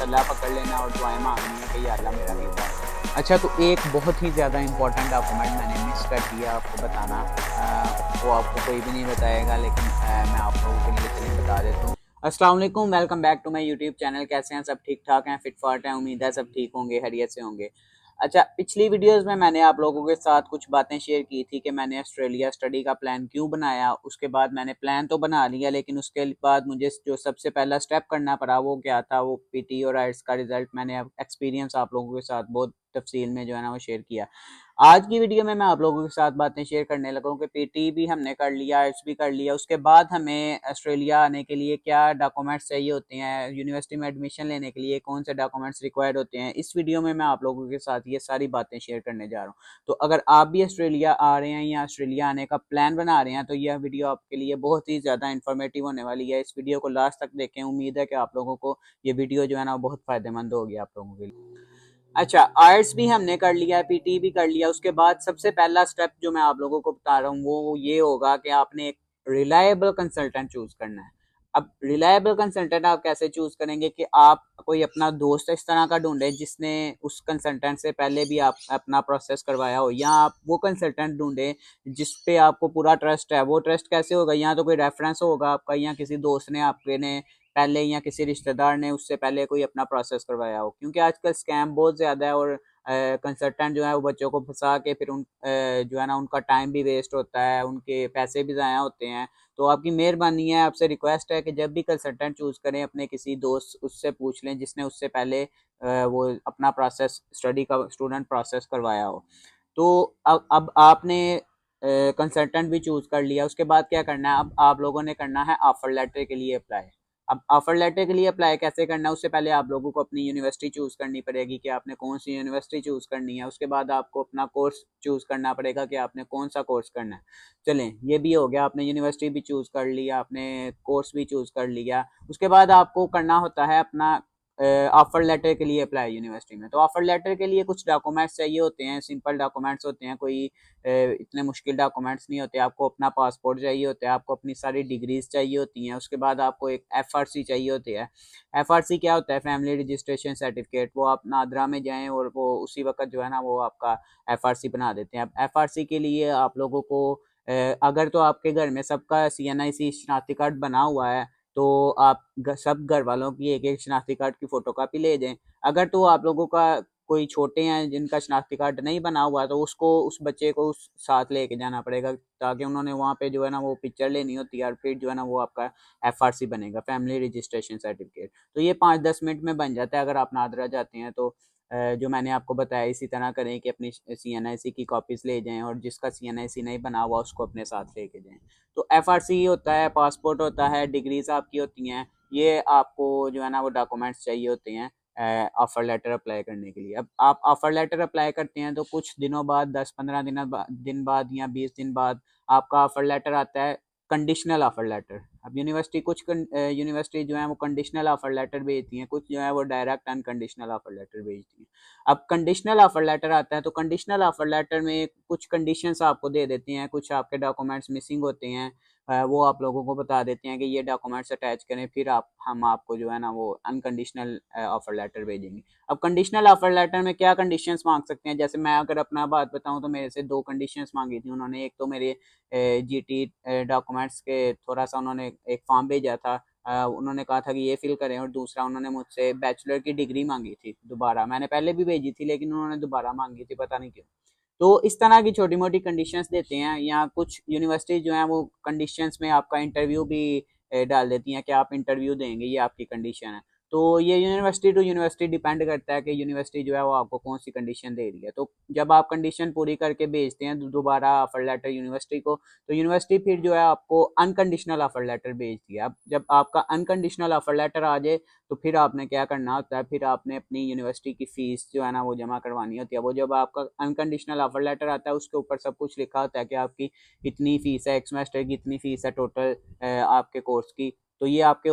अल्लाह पकड़ लेना और दुआएं मांगनी है कि या अल्लाह मेरा वीज़ा। अच्छा, तो एक बहुत ही ज़्यादा इंपॉर्टेंट डॉक्यूमेंट मैंने मिस कर दिया आपको बताना। वो आपको कोई भी नहीं बताएगा, लेकिन मैं आप लोगों के लिए चलिए बता देता हूँ। अस्सलाम वालेकुम, welcome back to my YouTube channel. कैसे हैं सब? ठीक ठाक हैं, फिट फाट हैं? उम्मीद है सब ठीक होंगे, खैरियत से होंगे। अच्छा, पिछली वीडियोस में मैंने आप लोगों के साथ कुछ बातें शेयर की थी कि मैंने ऑस्ट्रेलिया स्टडी का प्लान क्यों बनाया। उसके बाद मैंने प्लान तो बना लिया, लेकिन उसके बाद मुझे जो सबसे पहला स्टेप करना पड़ा वो क्या था, वो पीटी और आइट्स का रिजल्ट मैंने एक्सपीरियंस आप लोगों के साथ बहुत तफसील में जो है ना वो शेयर किया। आज की वीडियो में मैं आप लोगों के साथ बातें शेयर करने लगा हूँ कि पीटी भी हमने कर लिया, आइट्स भी कर लिया, उसके बाद हमें ऑस्ट्रेलिया आने के लिए क्या डॉक्यूमेंट्स चाहिए होते हैं, यूनिवर्सिटी में एडमिशन लेने के लिए कौन से डॉक्यूमेंट्स रिक्वायर्ड होते हैं। इस वीडियो में मैं आप लोगों के साथ ये सारी बातें शेयर करने जा रहा हूँ। तो अगर आप भी ऑस्ट्रेलिया आ रहे हैं या ऑस्ट्रेलिया आने का प्लान बना रहे हैं तो यह वीडियो आपके लिए बहुत ही ज़्यादा इन्फॉर्मेटिव होने वाली है। इस वीडियो को लास्ट तक देखें, उम्मीद है कि आप लोगों को ये वीडियो जो है ना बहुत फ़ायदेमंद होगी आप लोगों के लिए। अच्छा, आर्ट्स भी हमने कर लिया, पीटी भी कर लिया। उसके बाद सबसे पहला स्टेप जो मैं आप लोगों को बता रहा हूँ वो ये होगा कि आपने एक रिलायबल कंसल्टेंट चूज करना है। अब रिलायबल कंसल्टेंट आप कैसे चूज करेंगे कि आप कोई अपना दोस्त इस तरह का ढूंढें जिसने उस कंसल्टेंट से पहले भी आप अपना प्रोसेस करवाया हो, या आप वो कंसल्टेंट ढूंढें जिस पे आपको पूरा ट्रस्ट है। वो ट्रस्ट कैसे होगा? या तो कोई रेफरेंस होगा आपका, या किसी दोस्त ने आपके ने पहले, या किसी रिश्तेदार ने उससे पहले कोई अपना प्रोसेस करवाया हो। क्योंकि आजकल स्कैम बहुत ज़्यादा है और कंसल्टेंट जो है वो बच्चों को फंसा के फिर जो है ना उनका टाइम भी वेस्ट होता है, उनके पैसे भी ज़ाया होते हैं। तो आपकी मेहरबानी है, आपसे रिक्वेस्ट है कि जब भी कंसल्टेंट चूज़ करें अपने किसी दोस्त उससे पूछ लें जिसने उससे पहले वो अपना प्रोसेस स्टडी का स्टूडेंट प्रोसेस करवाया हो। तो अब आपने कंसल्टेंट भी चूज़ कर लिया, उसके बाद क्या करना है? अब आप लोगों ने करना है ऑफर लेटर के लिए अप्लाई। अब ऑफर लेटर के लिए अप्लाई कैसे करना है? उससे पहले आप लोगों को अपनी यूनिवर्सिटी चूज करनी पड़ेगी कि आपने कौन सी यूनिवर्सिटी चूज करनी है। उसके बाद आपको अपना कोर्स चूज करना पड़ेगा कि आपने कौन सा कोर्स करना है। चलें, ये भी हो गया, आपने यूनिवर्सिटी भी चूज कर लिया, आपने कोर्स भी चूज कर लिया। उसके बाद आपको करना होता है अपना ऑफर लेटर के लिए अप्लाई यूनिवर्सिटी में। तो ऑफर लेटर के लिए कुछ डॉक्यूमेंट्स चाहिए होते हैं, सिंपल डॉक्यूमेंट्स होते हैं, कोई इतने मुश्किल डॉक्यूमेंट्स नहीं होते। आपको अपना पासपोर्ट चाहिए होता है, आपको अपनी सारी डिग्रीज चाहिए होती हैं, उसके बाद आपको एक एफआरसी चाहिए होती है। एफआरसी क्या होता है? Family registration certificate. वो आप नादरा में जाएं और वो उसी वक्त जो है ना वो आपका एफआरसी बना देते हैं। अब एफआरसी के लिए आप लोगों को अगर तो आपके घर में सबका सीएनआईसी शनाख्ती कार्ड बना हुआ है तो आप सब घर वालों की एक एक शनाख्ती कार्ड की फोटोकॉपी ले जाएं। अगर तो आप लोगों का कोई छोटे हैं जिनका शनाख्ती कार्ड नहीं बना हुआ तो उसको उस बच्चे को उस साथ लेके जाना पड़ेगा, ताकि उन्होंने वहाँ पे जो है ना वो पिक्चर लेनी होती है और फिर जो है ना वो आपका एफआरसी बनेगा, फैमिली रजिस्ट्रेशन सर्टिफिकेट। तो ये 5-10 मिनट में बन जाता है अगर आप नादरा जाते हैं तो। जो मैंने आपको बताया इसी तरह करें कि अपनी सीएनआईसी की कॉपीज ले जाएं और जिसका सीएनआईसी नहीं बना हुआ उसको अपने साथ लेके जाएं। तो एफआरसी होता है, पासपोर्ट होता है, डिग्रीज आपकी होती हैं, ये आपको जो है ना वो डॉक्यूमेंट्स चाहिए होते हैं ऑफर लेटर अप्लाई करने के लिए। अब आप ऑफर लेटर अप्लाई करते हैं तो कुछ दिनों बाद, 10-15 दिन बाद या 20 दिन बाद आपका ऑफर लेटर आता है, कंडीशनल ऑफर लेटर। अब यूनिवर्सिटी कुछ यूनिवर्सिटी जो है वो कंडीशनल ऑफर लेटर भेजती हैं, कुछ जो है वो डायरेक्ट अनकंडीशनल ऑफर लेटर भेजती हैं। अब कंडीशनल ऑफर लेटर आता है तो कंडीशनल ऑफर लेटर में कुछ कंडीशंस आपको दे देते हैं, कुछ आपके डॉक्यूमेंट्स मिसिंग होते हैं, वो आप लोगों को बता देते हैं कि ये डॉक्यूमेंट्स अटैच करें, फिर हम आपको जो है ना वो अनकंडीशनल ऑफर लेटर भेजेंगे। अब कंडीशनल ऑफर लेटर में क्या कंडीशंस मांग सकते हैं? जैसे मैं अगर अपना बात बताऊं तो मेरे से 2 कंडीशंस मांगी थी उन्होंने। एक तो मेरे जीटी डॉक्यूमेंट्स के थोड़ा सा उन्होंने एक फॉर्म भेजा था, उन्होंने कहा था कि ये फिल करें, और दूसरा उन्होंने मुझसे बैचलर की डिग्री मांगी थी दोबारा। मैंने पहले भी भेजी थी लेकिन उन्होंने दोबारा मांगी थी, पता नहीं क्यों। तो इस तरह की छोटी मोटी कंडीशंस देते हैं, या कुछ यूनिवर्सिटी जो है वो कंडीशंस में आपका इंटरव्यू भी डाल देती हैं कि आप इंटरव्यू देंगे, ये आपकी कंडीशन है। तो ये यूनिवर्सिटी टू यूनिवर्सिटी डिपेंड करता है कि यूनिवर्सिटी जो है वो आपको कौन सी कंडीशन दे रही है। तो जब आप कंडीशन पूरी करके भेजते हैं दोबारा ऑफर लेटर यूनिवर्सिटी को, तो यूनिवर्सिटी फिर जो है आपको अनकंडीशनल ऑफर लेटर भेजती है। अब जब आपका अनकंडीशनल ऑफर लेटर आ जाए तो फिर आपने क्या करना होता है? फिर आपने अपनी यूनिवर्सिटी की फीस जो है ना वो जमा करवानी होती है। वो जब आपका अनकंडीशनल ऑफर लेटर आता है उसके ऊपर सब कुछ लिखा होता है कि आपकी इतनी फीस है, एक सेमेस्टर की इतनी फीस है टोटल आपके कोर्स की। तो ये आपके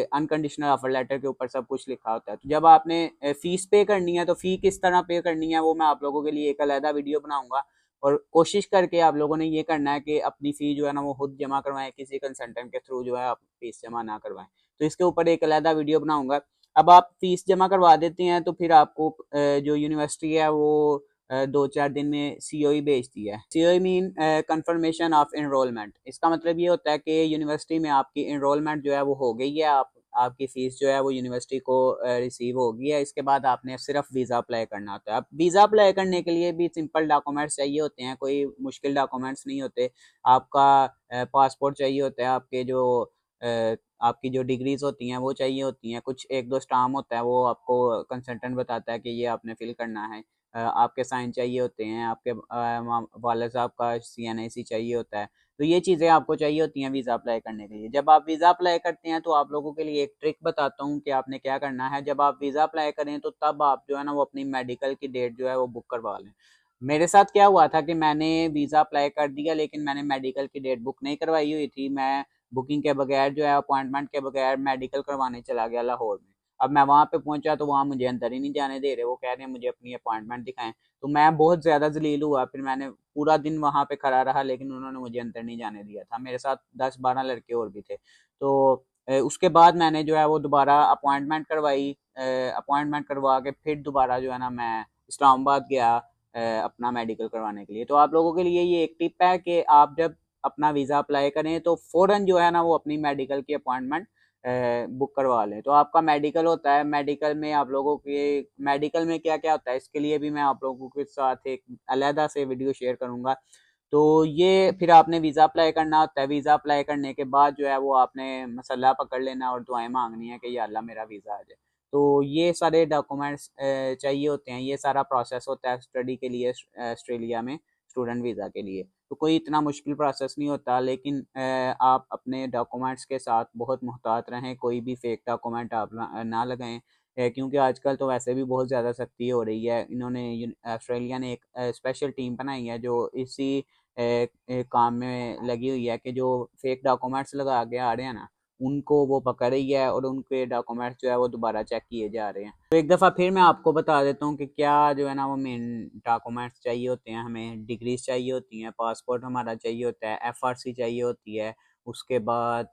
अनकंडीशनल ऑफर लेटर के ऊपर सब कुछ लिखा होता है। तो जब आपने फीस पे करनी है तो फ़ी किस तरह पे करनी है वो मैं आप लोगों के लिए एक अलहदा वीडियो बनाऊंगा। और कोशिश करके आप लोगों ने ये करना है कि अपनी फ़ी जो है ना वो खुद जमा करवाएं, किसी कंसल्टेंट के थ्रू जो है आप फीस जमा ना करवाएं। तो इसके ऊपर एक अलहदा वीडियो बनाऊंगा। अब आप फीस जमा करवा देते हैं तो फिर आपको जो यूनिवर्सिटी है वो 2-4 दिन में सीओई भेजती है। COE mean confirmation of enrolment. इसका मतलब ये होता है कि यूनिवर्सिटी में आपकी एनरोलमेंट जो है वो हो गई है, आपकी फ़ीस जो है वो यूनिवर्सिटी को रिसीव हो गई है। इसके बाद आपने सिर्फ वीज़ा अप्लाई करना होता है। अब वीज़ा अप्लाई करने के लिए भी सिंपल डॉक्यूमेंट्स चाहिए होते हैं, कोई मुश्किल डॉक्यूमेंट्स नहीं होते। आपका पासपोर्ट चाहिए होता है, आपकी जो डिग्रीज होती हैं वो चाहिए होती हैं, कुछ एक दो स्टाम्प होता है वो आपको कंसल्टेंट बताता है कि ये आपने फिल करना है। आपके साइन चाहिए होते हैं, आपके वाले साहब का CNIC चाहिए होता है। तो ये चीज़ें आपको चाहिए होती हैं वीज़ा अप्लाई करने के लिए। जब आप वीज़ा अप्लाई करते हैं तो आप लोगों के लिए एक ट्रिक बताता हूँ कि आपने क्या करना है। जब आप वीज़ा अप्लाई करें तो तब आप जो है ना वो अपनी मेडिकल की डेट जो है वो बुक करवा लें। मेरे साथ क्या हुआ था कि मैंने वीज़ा अप्लाई कर दिया लेकिन मैंने मेडिकल की डेट बुक नहीं करवाई हुई थी। मैं बुकिंग के बगैर जो है अपॉइंटमेंट के बगैर मेडिकल करवाने चला गया लाहौर में। अब मैं वहाँ पे पहुँचा तो वहाँ मुझे अंदर ही नहीं जाने दे रहे, वो कह रहे हैं मुझे अपनी अपॉइंटमेंट दिखाएं। तो मैं बहुत ज़्यादा जलील हुआ, फिर मैंने पूरा दिन वहाँ पे खड़ा रहा लेकिन उन्होंने मुझे अंदर नहीं जाने दिया था। मेरे साथ 10-12 लड़के और भी थे। तो उसके बाद मैंने जो है वो दोबारा अपॉइंटमेंट करवाई। अपॉइंटमेंट करवा के फिर दोबारा जो है ना मैं इस्लामाबाद गया अपना मेडिकल करवाने के लिए। तो आप लोगों के लिए ये एक टिप है कि आप जब अपना वीज़ा अप्लाई करें तो फ़ौरन जो है ना वो अपनी मेडिकल की अपॉइंटमेंट बुक करवा लें। तो आपका मेडिकल होता है, मेडिकल में आप लोगों के मेडिकल में क्या क्या होता है इसके लिए भी मैं आप लोगों के साथ एक अलहदा से वीडियो शेयर करूँगा। तो ये फिर आपने वीज़ा अप्लाई करना होता है। वीज़ा अप्लाई करने के बाद जो है वो आपने मसल्ला पकड़ लेना और दुआएं मांगनी है कि या अल्लाह मेरा वीज़ा आ जाए। तो ये सारे डॉक्यूमेंट्स चाहिए होते हैं, ये सारा प्रोसेस होता है स्टडी के लिए ऑस्ट्रेलिया में स्टूडेंट वीज़ा के लिए। तो कोई इतना मुश्किल प्रोसेस नहीं होता, लेकिन आप अपने डॉक्यूमेंट्स के साथ बहुत मुहतात रहें, कोई भी फेक डॉक्यूमेंट आप ना लगाएं। क्योंकि आजकल तो वैसे भी बहुत ज़्यादा सख्ती हो रही है। इन्होंने ऑस्ट्रेलिया ने एक स्पेशल टीम बनाई है जो इसी काम में लगी हुई है कि जो फेक डॉक्यूमेंट्स लगा के आ रहे हैं ना उनको वो पकड़ रही है और उनके डॉक्यूमेंट्स जो है वो दोबारा चेक किए जा रहे हैं। तो एक दफ़ा फिर मैं आपको बता देता हूँ कि क्या जो है ना वो मेन डॉक्यूमेंट्स चाहिए होते हैं। हमें डिग्रीज चाहिए होती हैं, पासपोर्ट हमारा चाहिए होता है, FRC चाहिए होती है। उसके बाद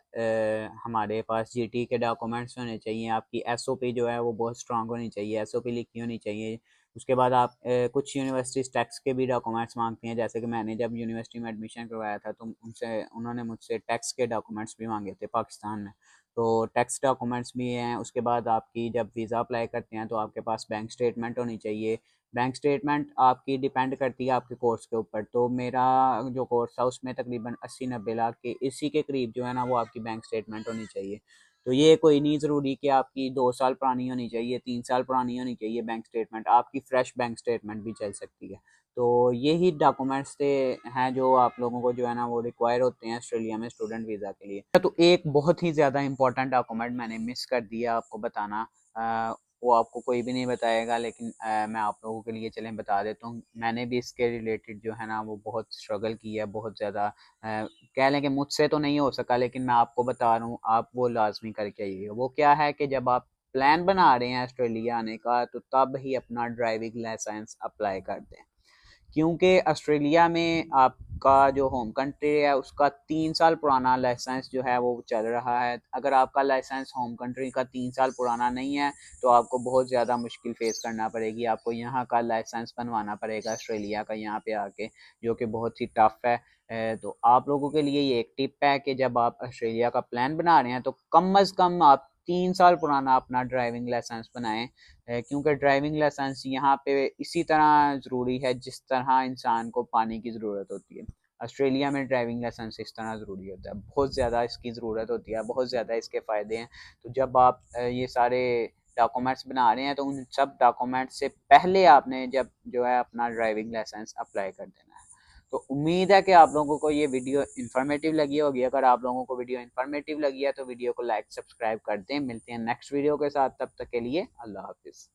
हमारे पास GT के डॉक्यूमेंट्स होने चाहिए। आपकी SOP जो है वो बहुत स्ट्रांग होनी चाहिए, SOP लिखी होनी चाहिए। उसके बाद आप कुछ यूनिवर्सिटीज़ टैक्स के भी डॉक्यूमेंट्स मांगती हैं, जैसे कि मैंने जब यूनिवर्सिटी में एडमिशन करवाया था तो उन्होंने मुझसे टैक्स के डॉक्यूमेंट्स भी मांगे थे पाकिस्तान में। तो टैक्स डॉक्यूमेंट्स भी हैं। उसके बाद आपकी जब वीज़ा अप्लाई करते हैं तो आपके पास बैंक स्टेटमेंट होनी चाहिए। बैंक स्टेटमेंट आपकी डिपेंड करती है आपके कोर्स के ऊपर। तो मेरा जो कोर्स था उसमें तकरीबन 80-90 लाख के इसी के करीब जो है ना वो आपकी बैंक स्टेटमेंट होनी चाहिए। तो ये कोई नहीं ज़रूरी कि आपकी 2 साल पुरानी होनी चाहिए, 3 साल पुरानी होनी चाहिए बैंक स्टेटमेंट, आपकी फ्रेश बैंक स्टेटमेंट भी चल सकती है। तो यही डॉक्यूमेंट्स थे हैं जो आप लोगों को जो है ना वो रिक्वायर होते हैं ऑस्ट्रेलिया में स्टूडेंट वीज़ा के लिए। तो एक बहुत ही ज़्यादा इंपॉर्टेंट डॉक्यूमेंट मैंने मिस कर दिया आपको बताना। वो आपको कोई भी नहीं बताएगा, लेकिन मैं आप लोगों के लिए चलें बता देता हूँ। मैंने भी इसके रिलेटेड जो है ना वो बहुत स्ट्रगल किया है, बहुत ज़्यादा कह लें कि मुझसे तो नहीं हो सका, लेकिन मैं आपको बता रहा हूँ आप वो लाजमी करके आइएगा। वो क्या है कि जब आप प्लान बना रहे हैं ऑस्ट्रेलिया आने का तो तब ही अपना ड्राइविंग लाइसेंस अप्लाई कर दें। क्योंकि ऑस्ट्रेलिया में आपका जो होम कंट्री है उसका 3 साल पुराना लाइसेंस जो है वो चल रहा है। अगर आपका लाइसेंस होम कंट्री का 3 साल पुराना नहीं है तो आपको बहुत ज़्यादा मुश्किल फेस करना पड़ेगी। आपको यहाँ का लाइसेंस बनवाना पड़ेगा ऑस्ट्रेलिया का यहाँ पे आके, जो कि बहुत ही टफ है। तो आप लोगों के लिए ये एक टिप है कि जब आप ऑस्ट्रेलिया का प्लान बना रहे हैं तो कम अज़ कम आप 3 साल पुराना अपना ड्राइविंग लाइसेंस बनाएं। क्योंकि ड्राइविंग लाइसेंस यहाँ पे इसी तरह ज़रूरी है जिस तरह इंसान को पानी की ज़रूरत होती है। ऑस्ट्रेलिया में ड्राइविंग लाइसेंस इस तरह ज़रूरी होता है, बहुत ज़्यादा इसकी ज़रूरत होती है, बहुत ज़्यादा इसके फ़ायदे हैं। तो जब आप ये सारे डॉक्यूमेंट्स बना रहे हैं तो उन सब डॉक्यूमेंट्स से पहले आपने जब जो है अपना ड्राइविंग लाइसेंस अप्लाई कर देना है। तो उम्मीद है कि आप लोगों को ये वीडियो इन्फॉर्मेटिव लगी होगी। अगर आप लोगों को वीडियो इन्फॉर्मेटिव लगी है तो वीडियो को लाइक सब्सक्राइब कर दें। मिलते हैं नेक्स्ट वीडियो के साथ, तब तक के लिए अल्लाह हाफिज़।